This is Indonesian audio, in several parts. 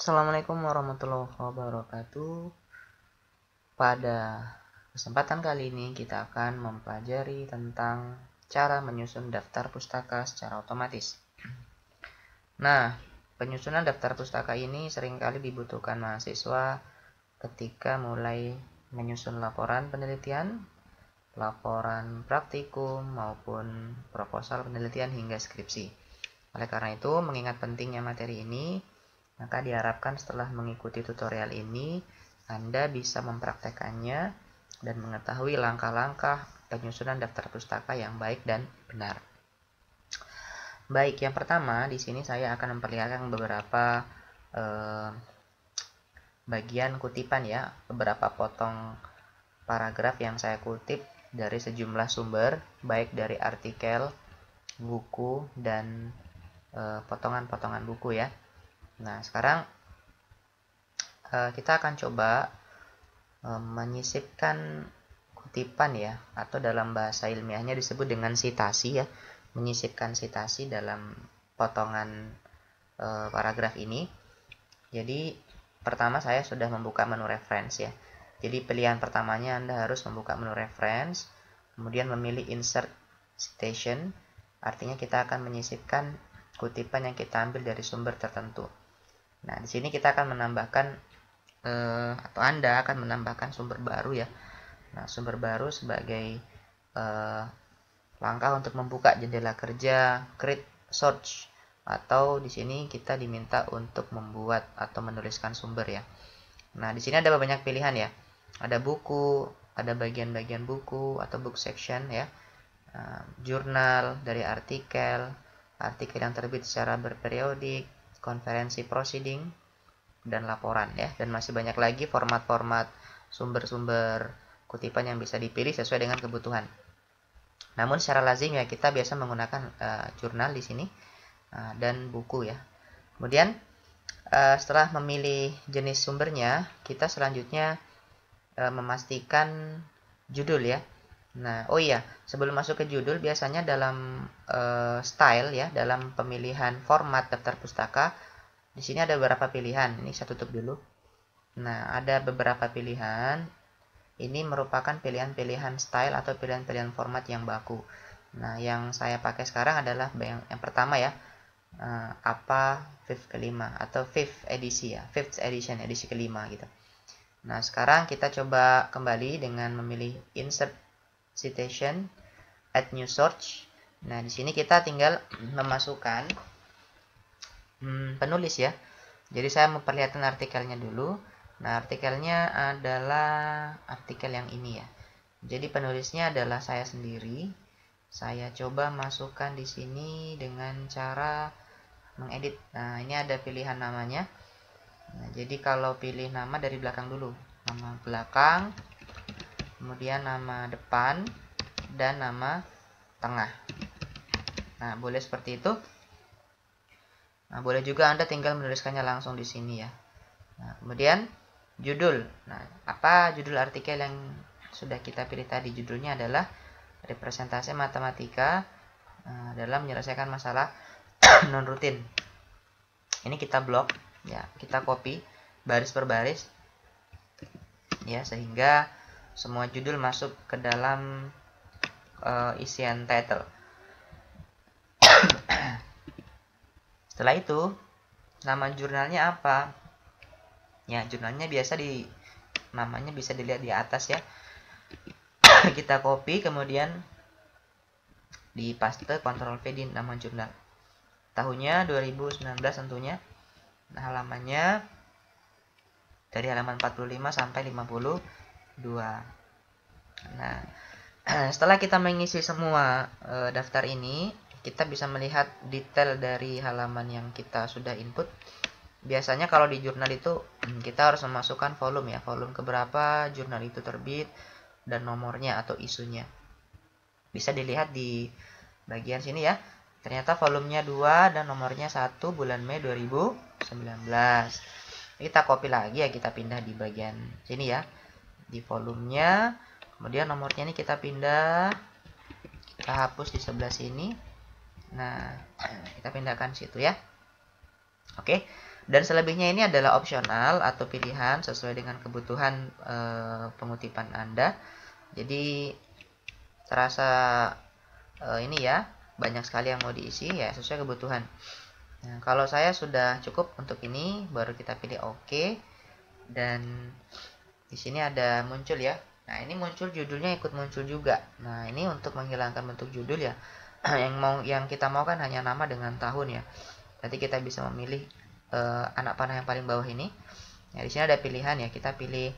Assalamualaikum warahmatullahi wabarakatuh. Pada kesempatan kali ini kita akan mempelajari tentang cara menyusun daftar pustaka secara otomatis. Nah, penyusunan daftar pustaka ini seringkali dibutuhkan mahasiswa ketika mulai menyusun laporan penelitian, laporan praktikum, maupun proposal penelitian hingga skripsi. Oleh karena itu, mengingat pentingnya materi ini, maka diharapkan setelah mengikuti tutorial ini, Anda bisa mempraktekannya dan mengetahui langkah-langkah penyusunan daftar pustaka yang baik dan benar. Baik, yang pertama di sini saya akan memperlihatkan beberapa bagian kutipan ya, beberapa potong paragraf yang saya kutip dari sejumlah sumber, baik dari artikel, buku, dan potongan-potongan buku ya. Nah, sekarang kita akan coba menyisipkan kutipan ya, atau dalam bahasa ilmiahnya disebut dengan sitasi ya, menyisipkan sitasi dalam potongan paragraf ini. Jadi pertama saya sudah membuka menu reference ya. Jadi pilihan pertamanya Anda harus membuka menu reference, kemudian memilih insert citation, artinya kita akan menyisipkan kutipan yang kita ambil dari sumber tertentu. Nah, di sini kita akan menambahkan atau Anda akan menambahkan sumber baru ya. Nah, sumber baru sebagai langkah untuk membuka jendela kerja create search, atau di sini kita diminta untuk membuat atau menuliskan sumber ya. Nah, di sini ada banyak pilihan ya. Ada buku, ada bagian-bagian buku atau book section ya. Jurnal dari artikel, artikel yang terbit secara berperiodik, konferensi proceeding, dan laporan ya. Dan masih banyak lagi format-format sumber-sumber kutipan yang bisa dipilih sesuai dengan kebutuhan. Namun secara lazim ya kita biasa menggunakan jurnal di sini dan buku ya. Kemudian setelah memilih jenis sumbernya, kita selanjutnya memastikan judul ya. Nah, oh iya, sebelum masuk ke judul, biasanya dalam style ya, dalam pemilihan format daftar pustaka, di sini ada beberapa pilihan. Ini saya tutup dulu. Nah, ada beberapa pilihan. Ini merupakan pilihan-pilihan style atau pilihan-pilihan format yang baku. Nah, yang saya pakai sekarang adalah yang pertama ya, apa fifth kelima atau fifth edisi ya, fifth edition, edisi kelima gitu. Nah, sekarang kita coba kembali dengan memilih insert citation, add new search. Nah, di sini kita tinggal memasukkan penulis ya. Jadi saya memperlihatkan artikelnya dulu. Nah, artikelnya adalah artikel yang ini ya. Jadi penulisnya adalah saya sendiri. Saya coba masukkan di sini dengan cara mengedit. Nah, ini ada pilihan namanya. Nah, jadi kalau pilih nama dari belakang dulu. Nama belakang, kemudian nama depan, dan nama tengah. Nah, boleh seperti itu. Nah, boleh juga Anda tinggal menuliskannya langsung di sini ya. Nah, kemudian judul. Nah, apa judul artikel yang sudah kita pilih tadi? Judulnya adalah representasi matematika dalam menyelesaikan masalah non rutin. Ini kita blok ya, kita copy baris per baris ya, sehingga semua judul masuk ke dalam isian title. Setelah itu, nama jurnalnya apa? Ya, jurnalnya namanya bisa dilihat di atas ya. Kita copy, kemudian di paste, Ctrl V di nama jurnal. Tahunnya 2019 tentunya. Nah, halamannya dari halaman 45 sampai 52. Nah, setelah kita mengisi semua daftar ini, kita bisa melihat detail dari halaman yang kita sudah input. Biasanya kalau di jurnal itu kita harus memasukkan volume ya, volume keberapa jurnal itu terbit dan nomornya atau isunya. Bisa dilihat di bagian sini ya. Ternyata volumenya 2 dan nomornya 1 bulan Mei 2019. Kita copy lagi ya, kita pindah di bagian sini ya. Di volumenya, kemudian nomornya ini kita pindah, kita hapus di sebelah sini. Nah, kita pindahkan situ ya. Oke. Dan selebihnya ini adalah opsional atau pilihan sesuai dengan kebutuhan pengutipan Anda. Jadi terasa ini ya, banyak sekali yang mau diisi ya sesuai kebutuhan. Nah, kalau saya sudah cukup untuk ini, baru kita pilih OK. Dan di sini ada muncul ya. Nah, ini muncul judulnya ikut muncul juga. Nah, ini untuk menghilangkan bentuk judul ya. yang kita mau kan hanya nama dengan tahun ya. Nanti kita bisa memilih anak panah yang paling bawah ini. Nah, di sini ada pilihan ya. Kita pilih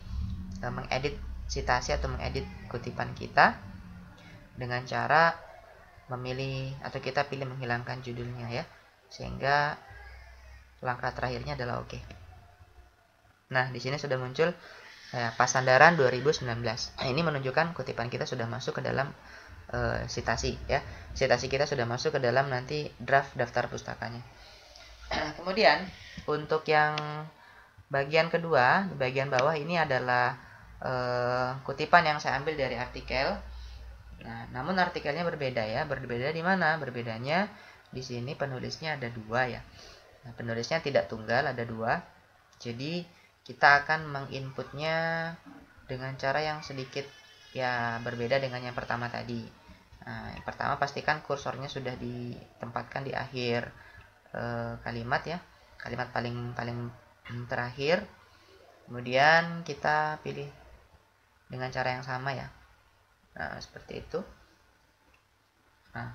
mengedit citasi atau mengedit kutipan kita dengan cara memilih atau kita pilih menghilangkan judulnya ya. Sehingga langkah terakhirnya adalah OK. Nah, di sini sudah muncul Pasandaran 2019. Nah, ini menunjukkan kutipan kita sudah masuk ke dalam citasi ya. Citasi kita sudah masuk ke dalam nanti draft daftar pustakanya. Kemudian untuk yang bagian kedua, di bagian bawah ini adalah kutipan yang saya ambil dari artikel. Nah, namun artikelnya berbeda ya. Berbeda di mana? Berbedanya di sini penulisnya ada dua ya. Nah, penulisnya tidak tunggal, ada dua. Jadi kita akan menginputnya dengan cara yang sedikit ya berbeda dengan yang pertama tadi. Nah, yang pertama pastikan kursornya sudah ditempatkan di akhir kalimat ya, kalimat paling terakhir. Kemudian kita pilih dengan cara yang sama ya. Nah, seperti itu. Nah,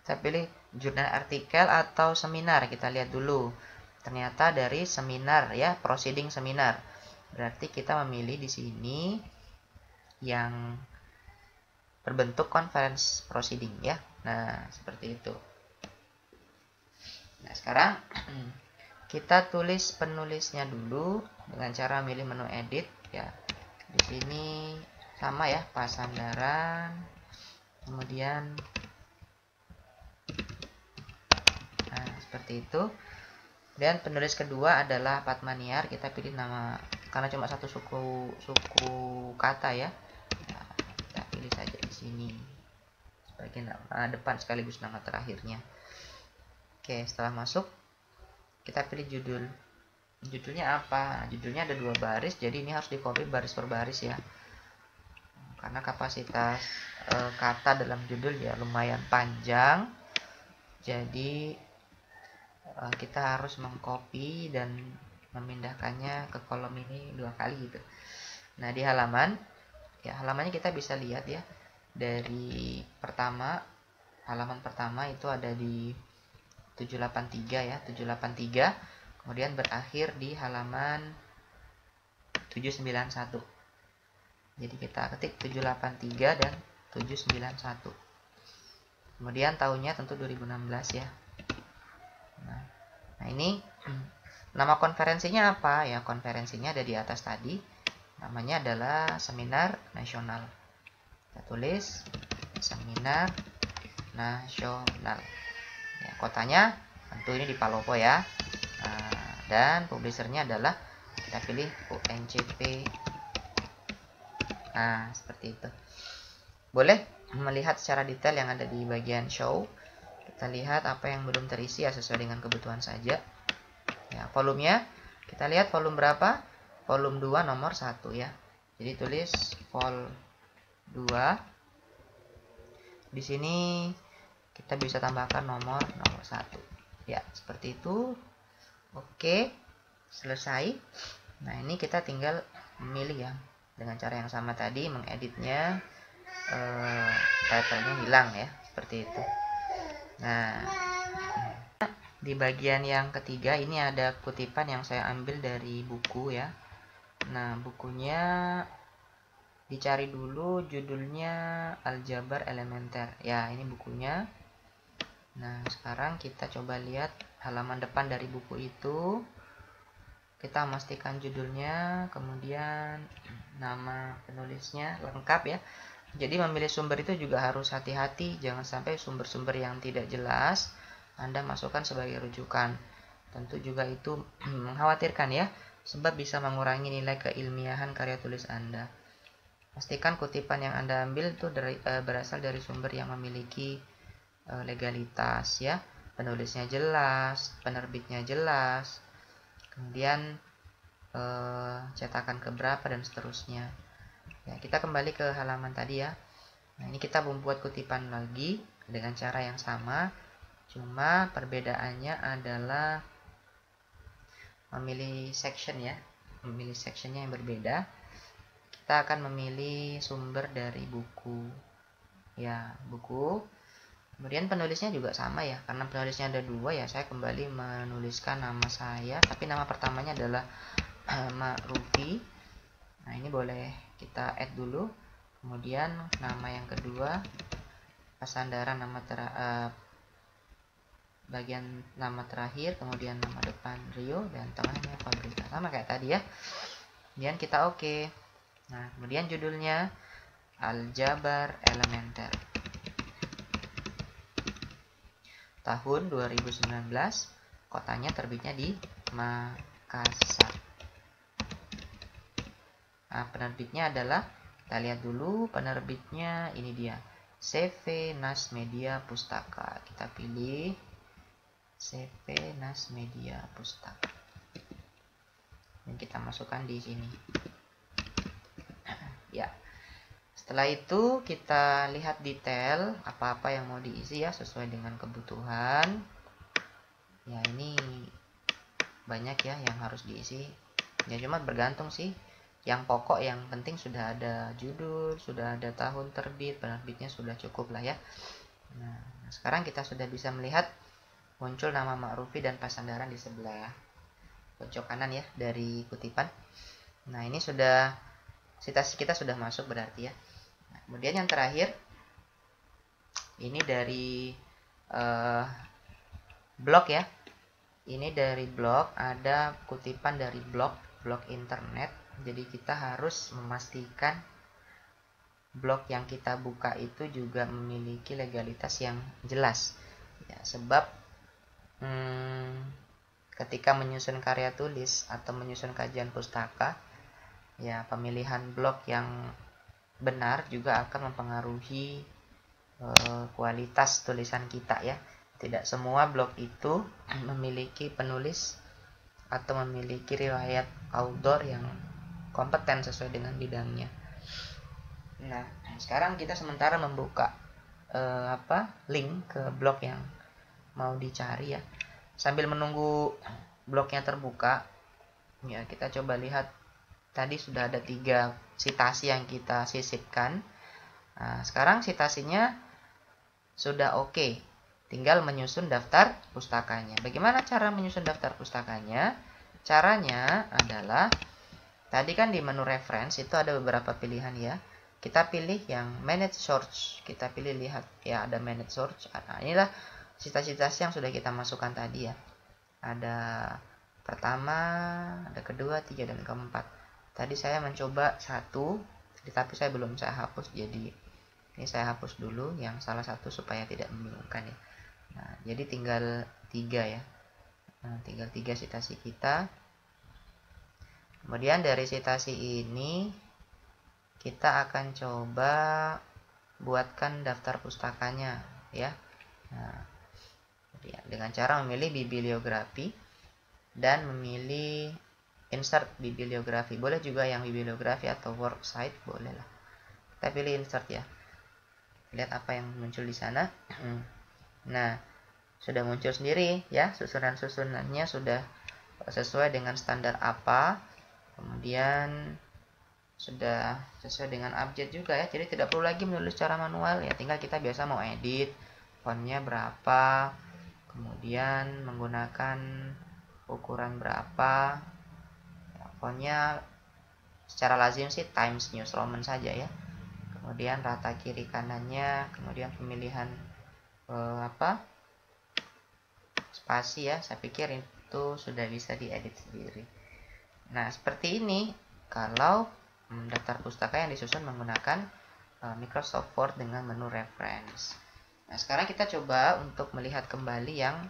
saya pilih jurnal artikel atau seminar. Kita lihat dulu. Ternyata dari seminar ya, proceeding seminar. Berarti kita memilih di sini yang berbentuk conference proceeding ya. Nah, seperti itu. Nah, sekarang kita tulis penulisnya dulu dengan cara memilih menu edit ya. Di sini sama ya, Pasandaran. Kemudian nah, seperti itu. Dan penulis kedua adalah Patmaniar. Kita pilih nama karena cuma satu suku kata ya. Nah, kita pilih saja di sini sebagai nama depan sekaligus nama terakhirnya. Oke, setelah masuk kita pilih judul. Judulnya apa? Judulnya ada 2 baris, jadi ini harus di copy baris per baris ya. Karena kapasitas kata dalam judul ya lumayan panjang. Jadi kita harus mengcopy dan memindahkannya ke kolom ini 2 kali gitu. Nah, di halaman ya, halamannya kita bisa lihat ya. Dari halaman pertama itu ada di 783 ya, 783. Kemudian berakhir di halaman 791. Jadi kita ketik 783 dan 791. Kemudian tahunnya tentu 2016 ya. Nah, ini nama konferensinya apa? Ya, konferensinya ada di atas tadi. Namanya adalah Seminar Nasional. Kita tulis Seminar Nasional. Ya, kotanya tentu ini di Palopo ya. Nah, dan publishernya adalah kita pilih UNCP. Nah, seperti itu. Boleh melihat secara detail yang ada di bagian show. Kita lihat apa yang belum terisi ya, sesuai dengan kebutuhan saja. Ya, volumenya kita lihat volume berapa? Volume 2 nomor 1 ya. Jadi tulis vol 2. Di sini kita bisa tambahkan nomor 1. Ya, seperti itu. Oke, selesai. Nah, ini kita tinggal memilih ya. Dengan cara yang sama tadi, mengeditnya title-nya hilang ya, seperti itu. Nah, di bagian yang ketiga ini ada kutipan yang saya ambil dari buku ya. Nah, bukunya dicari dulu, judulnya Aljabar Elementer. Ya, ini bukunya. Nah, sekarang kita coba lihat halaman depan dari buku itu. Kita memastikan judulnya, kemudian nama penulisnya lengkap ya. Jadi memilih sumber itu juga harus hati-hati, jangan sampai sumber-sumber yang tidak jelas Anda masukkan sebagai rujukan. Tentu juga itu mengkhawatirkan ya, sebab bisa mengurangi nilai keilmiahan karya tulis Anda. Pastikan kutipan yang Anda ambil itu berasal dari sumber yang memiliki legalitas ya, penulisnya jelas, penerbitnya jelas. kemudian cetakan keberapa dan seterusnya. Ya, kita kembali ke halaman tadi ya. Nah, ini kita membuat kutipan lagi dengan cara yang sama, cuma perbedaannya adalah memilih section ya, memilih sectionnya yang berbeda. Kita akan memilih sumber dari buku ya, buku. Kemudian penulisnya juga sama ya, karena penulisnya ada dua ya, saya kembali menuliskan nama saya, tapi nama pertamanya adalah Ma'rufi. Nah, ini boleh kita add dulu. Kemudian nama yang kedua Pasandaran, bagian nama terakhir, kemudian nama depan Rio, dan tengahnya Fabrika, sama kayak tadi ya. Kemudian kita oke. Nah, kemudian judulnya Aljabar Elementer tahun 2019, kotanya terbitnya di Makassar. Nah, penerbitnya adalah, kita lihat dulu penerbitnya, ini dia, CV Nas Media Pustaka. Kita pilih CV Nas Media Pustaka dan kita masukkan di sini. Ya, setelah itu kita lihat detail apa-apa yang mau diisi ya, sesuai dengan kebutuhan. Ya, ini banyak ya yang harus diisi. Ya, cuma bergantung sih. Yang pokok, yang penting sudah ada judul, sudah ada tahun terbit, penerbitnya sudah cukup lah ya. Nah, sekarang kita sudah bisa melihat muncul nama Ma'rufi dan Pasandaran di sebelah pojok kanan ya dari kutipan. Nah, ini sudah, citasi kita sudah masuk berarti ya. Nah, kemudian yang terakhir, ini dari blog ya. Ini dari blog, ada kutipan dari blog internet. Jadi kita harus memastikan blog yang kita buka itu juga memiliki legalitas yang jelas ya, sebab ketika menyusun karya tulis atau menyusun kajian pustaka ya, pemilihan blog yang benar juga akan mempengaruhi kualitas tulisan kita ya. Tidak semua blog itu memiliki penulis atau memiliki riwayat author yang kompeten sesuai dengan bidangnya. Nah, sekarang kita sementara membuka link ke blog yang mau dicari ya. Sambil menunggu blognya terbuka, ya kita coba lihat. Tadi sudah ada 3 sitasi yang kita sisipkan. Nah, sekarang sitasinya sudah oke. Tinggal menyusun daftar pustakanya. Bagaimana cara menyusun daftar pustakanya? Caranya adalah, tadi kan di menu reference itu ada beberapa pilihan ya. Kita pilih yang manage search. Kita pilih, lihat ya, ada manage search. Nah, inilah cita-cita yang sudah kita masukkan tadi ya. Ada pertama, ada kedua, 3, dan keempat. Tadi saya mencoba 1, tapi saya belum saya hapus. Jadi ini saya hapus dulu yang salah satu supaya tidak membingungkan ya. Nah, jadi tinggal 3 ya. Nah, tinggal 3 citasi kita. Kemudian dari citasi ini kita akan coba buatkan daftar pustakanya ya. Nah, dengan cara memilih bibliografi dan memilih insert bibliografi. Boleh juga yang bibliografi atau worksite, boleh lah. Kita pilih insert ya. Lihat apa yang muncul di sana. Nah, sudah muncul sendiri ya, susunan-susunannya sudah sesuai dengan standar apa. Kemudian sudah sesuai dengan abjad juga ya, jadi tidak perlu lagi menulis secara manual ya, tinggal kita biasa mau edit fontnya berapa, kemudian menggunakan ukuran berapa ya, fontnya secara lazim sih Times New Roman saja ya. Kemudian rata kiri kanannya, kemudian pemilihan spasi ya, saya pikir itu sudah bisa diedit sendiri. Nah, seperti ini kalau daftar pustaka yang disusun menggunakan Microsoft Word dengan menu reference. Nah, sekarang kita coba untuk melihat kembali yang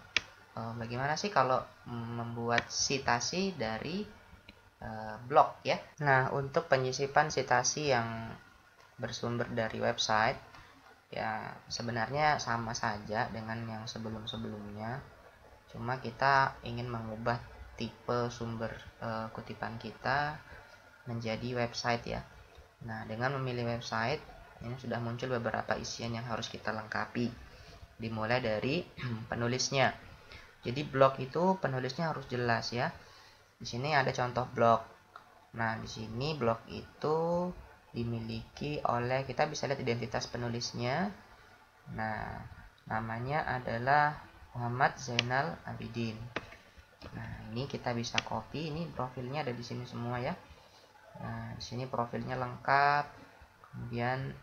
bagaimana sih kalau membuat sitasi dari blog ya. Nah, untuk penyisipan sitasi yang bersumber dari website ya, sebenarnya sama saja dengan yang sebelum-sebelumnya. Cuma kita ingin mengubah tipe sumber kutipan kita menjadi website ya. Nah, dengan memilih website, ini sudah muncul beberapa isian yang harus kita lengkapi. Dimulai dari penulisnya. Jadi blog itu penulisnya harus jelas ya. Di sini ada contoh blog. Nah, di sini blog itu dimiliki oleh, kita bisa lihat identitas penulisnya. Nah, namanya adalah Muhammad Zainal Abidin. Nah, ini kita bisa copy, ini profilnya ada di sini semua ya. Nah, di sini profilnya lengkap. Kemudian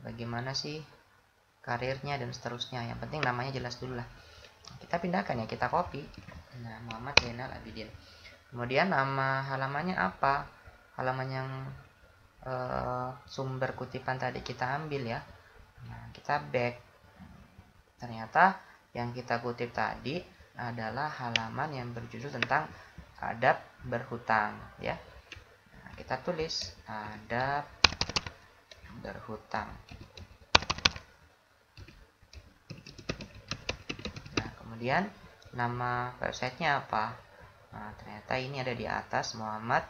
bagaimana sih karirnya dan seterusnya. Yang penting namanya jelas dulu lah. Kita pindahkan ya, kita copy. Nah, Muhammad Zainal Abidin. Kemudian nama halamannya apa? Halaman yang sumber kutipan tadi kita ambil ya. Nah, kita back. Ternyata yang kita kutip tadi adalah halaman yang berjudul tentang adab berhutang ya. Nah, kita tulis adab berhutang. Nah, kemudian nama websitenya apa? Nah, ternyata ini ada di atas, Muhammad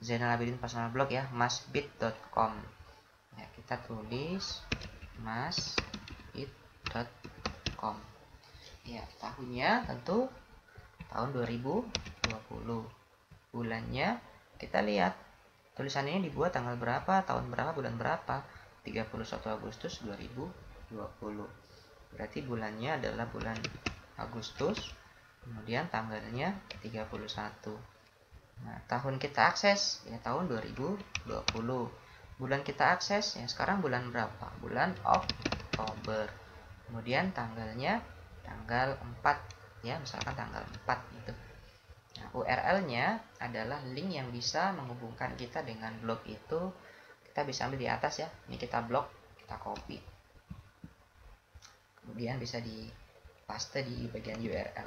Zainal Abidin personal blog ya, masbit.com. Ya, kita tulis masbit.com. Ya, tahunnya tentu tahun 2020. Bulannya kita lihat tulisan ini dibuat tanggal berapa, tahun berapa, bulan berapa. 31 Agustus 2020. Berarti bulannya adalah bulan Agustus. Kemudian tanggalnya 31. Nah, tahun kita akses ya tahun 2020. Bulan kita akses ya sekarang bulan berapa? Bulan Oktober. Kemudian tanggalnya tanggal 4 ya, misalkan tanggal 4 gitu. Nah, URL-nya adalah link yang bisa menghubungkan kita dengan blog itu. Kita bisa ambil di atas ya. Ini kita blog, kita copy. Kemudian bisa dipaste di bagian URL.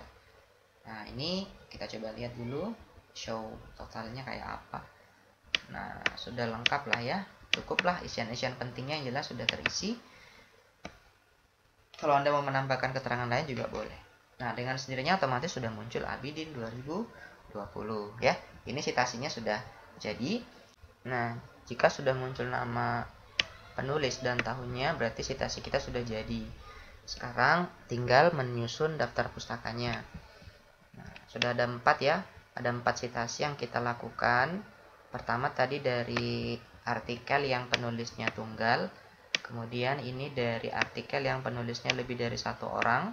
Nah, ini kita coba lihat dulu show totalnya kayak apa. Nah, sudah lengkap lah ya. Cukuplah isian-isian pentingnya yang jelas sudah terisi. Kalau Anda mau menambahkan keterangan lain juga boleh. Nah, dengan sendirinya otomatis sudah muncul Abidin 2020 ya. Ini citasinya sudah jadi. Nah, jika sudah muncul nama penulis dan tahunnya, berarti citasi kita sudah jadi. Sekarang tinggal menyusun daftar pustakanya. Nah, sudah ada 4 ya. Ada 4 citasi yang kita lakukan. Pertama tadi dari artikel yang penulisnya tunggal. Kemudian ini dari artikel yang penulisnya lebih dari 1 orang.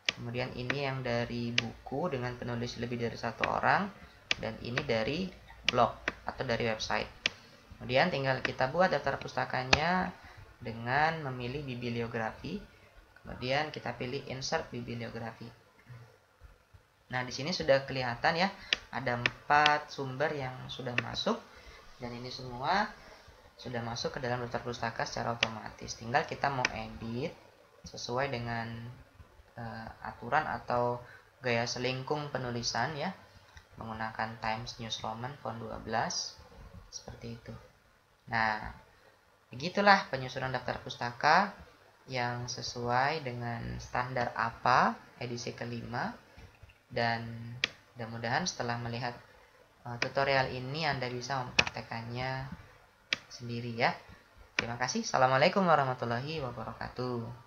Kemudian ini yang dari buku dengan penulis lebih dari 1 orang. Dan ini dari blog atau dari website. Kemudian tinggal kita buat daftar pustakanya dengan memilih bibliografi. Kemudian kita pilih insert bibliografi. Nah, di sini sudah kelihatan ya, ada 4 sumber yang sudah masuk. Dan ini semua sudah masuk ke dalam daftar pustaka secara otomatis. Tinggal kita mau edit sesuai dengan aturan atau gaya selingkung penulisan ya, menggunakan Times New Roman font 12 seperti itu. Nah, begitulah penyusunan daftar pustaka yang sesuai dengan standar APA edisi kelima. Dan mudah-mudahan setelah melihat tutorial ini Anda bisa mempraktekannya sendiri ya. Terima kasih. Assalamualaikum warahmatullahi wabarakatuh.